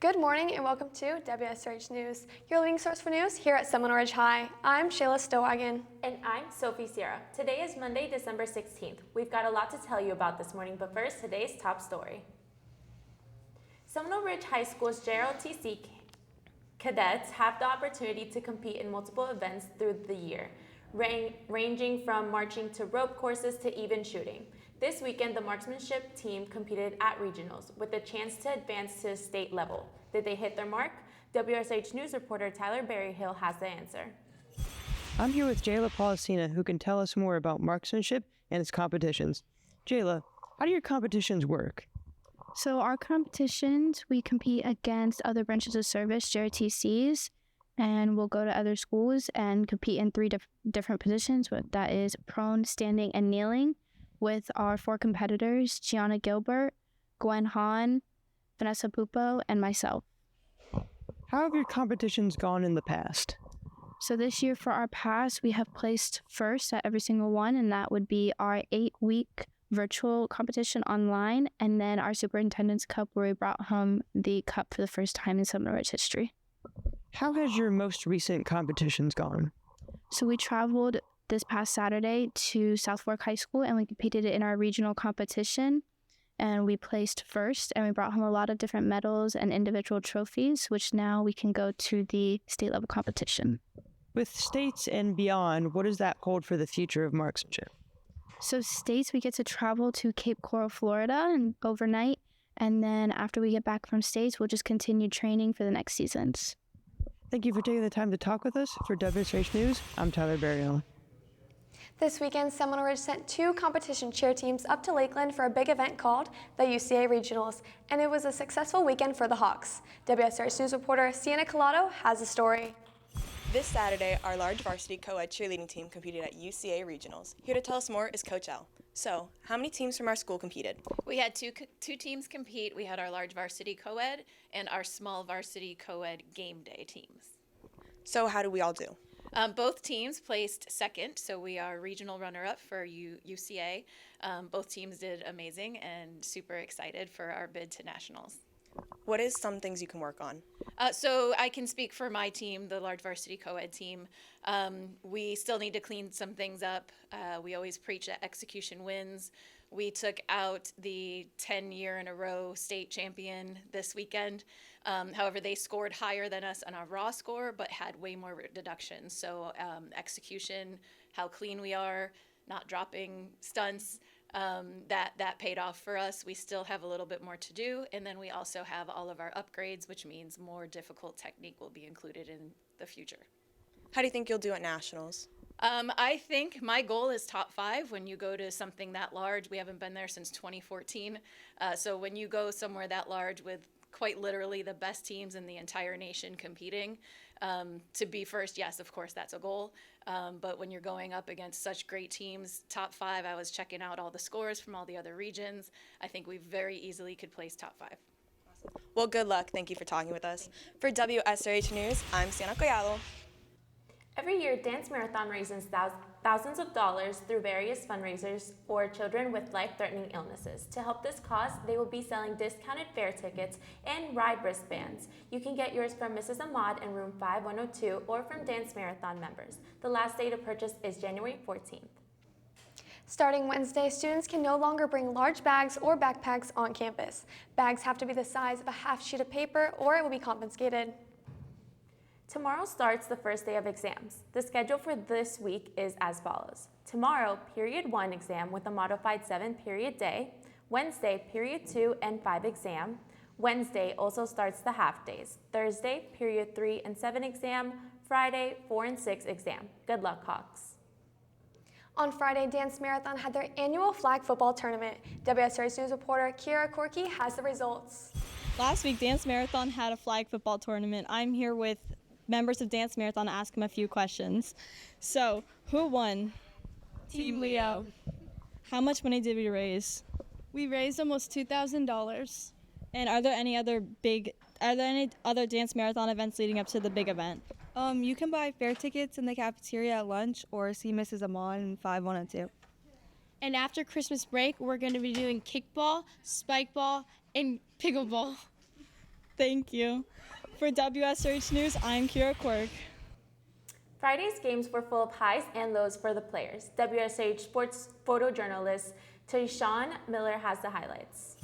Good morning and welcome to Wsrh News, your leading source for news here at Seminole Ridge High. I'm Shayla Stowagen. And I'm Sophie Sierra. Today is Monday, December 16th. We've got a lot to tell you about this morning, but first, today's top story. Seminole Ridge High School's JROTC cadets have the opportunity to compete in multiple events through the year, ranging from marching to rope courses to even shooting. This weekend, the marksmanship team competed at regionals with a chance to advance to state level. Did they hit their mark? Wsrh News reporter Tyler Berryhill has the answer. I'm here with Jayla Policina, who can tell us more about marksmanship and its competitions. Jayla, how do your competitions work? So our competitions, we compete against other branches of service, JRTCs, and we'll go to other schools and compete in three different positions. That is prone, standing, and kneeling, with our four competitors, Gianna Gilbert, Gwen Hahn, Vanessa Pupo, and myself. How have your competitions gone in the past? So this year for our pass, we have placed first at every single one, and that would be our 8-week virtual competition online, and then our Superintendent's Cup, where we brought home the cup for the first time in Seminole Ridge history. How has your most recent competitions gone? So we traveled this past Saturday to South Fork High School, and we competed in our regional competition, and we placed first, and we brought home a lot of different medals and individual trophies, which now we can go to the state level competition. With states and beyond, what does that hold for the future of marksmanship? So states, we get to travel to Cape Coral, Florida, and overnight, and then after we get back from states, we'll just continue training for the next seasons. Thank you for taking the time to talk with us. For Wsrh News, I'm Tyler Berryhill. This weekend, Seminole Ridge sent 2 competition cheer teams up to Lakeland for a big event called the UCA Regionals, and it was a successful weekend for the Hawks. Wsrh News reporter Sienna Collado has the story. This Saturday, our large varsity co-ed cheerleading team competed at UCA Regionals. Here to tell us more is Coach L. So, how many teams from our school competed? We had two teams compete. We had our large varsity co-ed and our small varsity co-ed game day teams. So, how did we all do? Both teams placed second, so we are regional runner-up for UCA. Both teams did amazing and super excited for our bid to nationals. What is some things you can work on? So I can speak for my team, the large varsity co-ed team. We still need to clean some things up. We always preach that execution wins. We took out the 10-year-in-a-row state champion this weekend. However, they scored higher than us on our raw score, but had way more deductions. So execution, how clean we are, not dropping stunts, that paid off for us. We still have a little bit more to do, and then we also have all of our upgrades, which means more difficult technique will be included in the future. How do you think you'll do at nationals? I think my goal is top 5 when you go to something that large. We haven't been there since 2014. So when you go somewhere that large with quite literally the best teams in the entire nation competing, to be first, yes, of course, that's a goal. But when you're going up against such great teams, top 5, I was checking out all the scores from all the other regions. I think we very easily could place top 5. Awesome. Well, good luck. Thank you for talking with us. For Wsrh News, I'm Sienna Collado. Every year, Dance Marathon raises thousands of dollars through various fundraisers for children with life-threatening illnesses. To help this cause, they will be selling discounted fare tickets and ride wristbands. You can get yours from Mrs. Ahmad in room 5102 or from Dance Marathon members. The last day to purchase is January 14th. Starting Wednesday, students can no longer bring large bags or backpacks on campus. Bags have to be the size of a half sheet of paper or it will be confiscated. Tomorrow starts the first day of exams. The schedule for this week is as follows. Tomorrow, period 1 exam with a modified 7-period day. Wednesday, period 2 and 5 exam. Wednesday also starts the half days. Thursday, period 3 and 7 exam. Friday, 4 and 6 exam. Good luck, Hawks. On Friday, Dance Marathon had their annual flag football tournament. Wsrh News reporter Kira Corky has the results. Last week, Dance Marathon had a flag football tournament. I'm here with members of Dance Marathon to ask them a few questions. So, who won? Team Leo. How much money did we raise? We raised almost $2,000. And are there any other Dance Marathon events leading up to the big event? You can buy fare tickets in the cafeteria at lunch or see Mrs. Ahmad in 5102. And after Christmas break, we're going to be doing kickball, spikeball, and pickleball. Thank you. For Wsrh News, I'm Kira Quirk. Friday's games were full of highs and lows for the players. WSH sports photojournalist Tayshawn Miller has the highlights.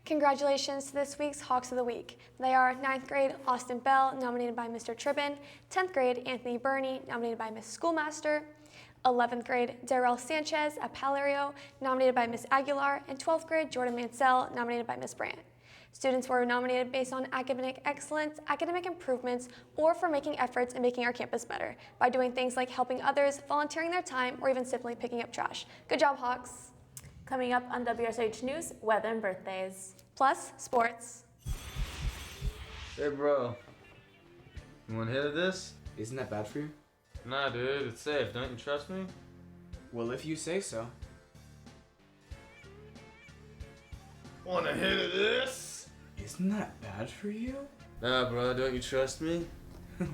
Congratulations to this week's Hawks of the Week. They are 9th grade Austin Bell, nominated by Mr. Tribbin, 10th grade Anthony Burney, nominated by Miss Schoolmaster, 11th grade Darrell Sanchez at Palerio, nominated by Miss Aguilar, and 12th grade Jordan Mansell, nominated by Miss Brandt. Students were nominated based on academic excellence, academic improvements, or for making efforts in making our campus better by doing things like helping others, volunteering their time, or even simply picking up trash. Good job, Hawks. Coming up on WSH News, weather and birthdays. Plus, sports. Hey bro, you want a hit of this? Isn't that bad for you? Nah dude, it's safe, don't you trust me? Well, if you say so. Want a hit of this? Isn't that bad for you? Nah bro, don't you trust me?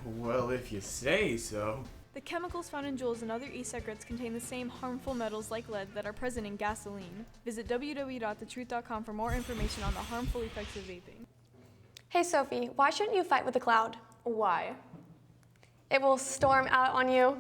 Well, if you say so. The chemicals found in Juuls and other e-cigarettes contain the same harmful metals like lead that are present in gasoline. Visit www.thetruth.com for more information on the harmful effects of vaping. Hey Sophie, why shouldn't you fight with the cloud? Why? It will storm out on you.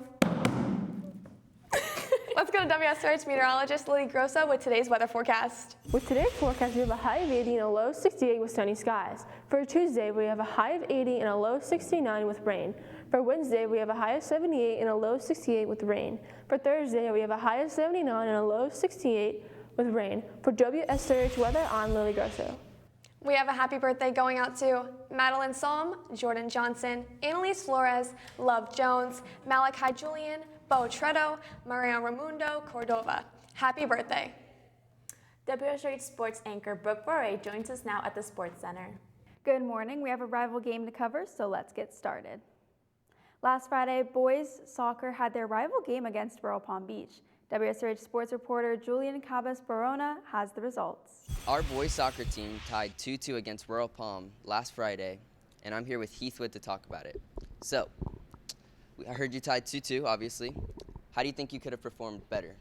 Let's go to WSRH meteorologist Lily Grossa with today's weather forecast. With today's forecast, we have a high of 80 and a low of 68 with sunny skies. For Tuesday, we have a high of 80 and a low of 69 with rain. For Wednesday, we have a high of 78 and a low of 68 with rain. For Thursday, we have a high of 79 and a low of 68 with rain. For WSRH weather, I'm Lily Grosso. We have a happy birthday going out to Madeline Sohm, Jordan Johnson, Annalise Flores, Love Jones, Malachi Julian, Bo Tretto, Maria Raimundo Cordova. Happy birthday. WSH sports anchor Brooke Boré joins us now at the Sports Center. Good morning. We have a rival game to cover, so let's get started. Last Friday, boys soccer had their rival game against Royal Palm Beach. WSRH sports reporter Julian Cabas-Barona has the results. Our boys soccer team tied 2-2 against Royal Palm last Friday, and I'm here with Heathwood to talk about it. So, I heard you tied 2-2, obviously. How do you think you could have performed better?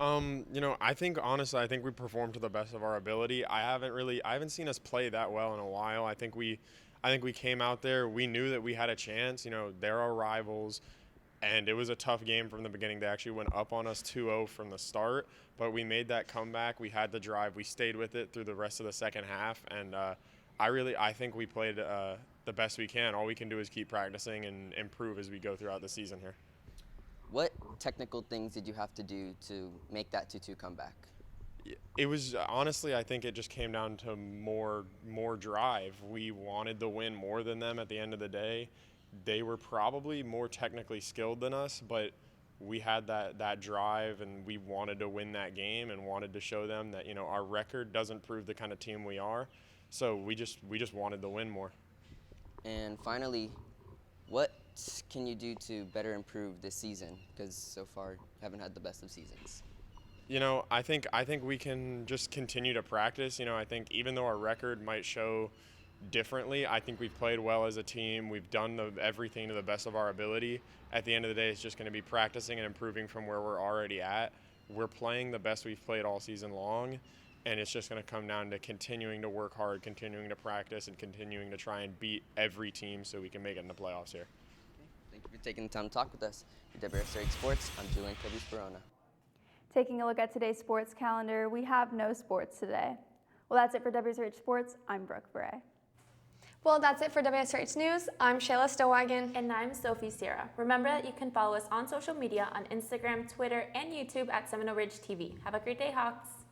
I think we performed to the best of our ability. I haven't seen us play that well in a while. I think we came out there, we knew that we had a chance. They're our rivals, and it was a tough game from the beginning. They actually went up on us 2-0 from the start, but we made that comeback. We had the drive. We stayed with it through the rest of the second half, and I think we played the best we can. All we can do is keep practicing and improve as we go throughout the season here. What technical things did you have to do to make that 2-2 comeback? It was honestly, I think it just came down to more drive. We wanted the win more than them at the end of the day. They were probably more technically skilled than us, but we had that drive, and we wanted to win that game and wanted to show them that, you know, our record doesn't prove the kind of team we are. So we just wanted to win more. And finally, what can you do to better improve this season? Because so far you haven't had the best of seasons. You know, I think we can just continue to practice. You know, I think even though our record might show differently, I think we've played well as a team. We've done everything to the best of our ability. At the end of the day, it's just going to be practicing and improving from where we're already at. We're playing the best we've played all season long, and it's just going to come down to continuing to work hard, continuing to practice, and continuing to try and beat every team so we can make it in the playoffs here. Thank you for taking the time to talk with us. For Wsrh Sports, I'm Julian Barona. Taking a look at today's sports calendar, we have no sports today. Well, that's it for Wsrh Sports. I'm Brooke Bray. Well, that's it for WSRH News. I'm Shayla Stowwagon. And I'm Sophie Sierra. Remember that you can follow us on social media on Instagram, Twitter, and YouTube at Seminole Ridge TV. Have a great day, Hawks.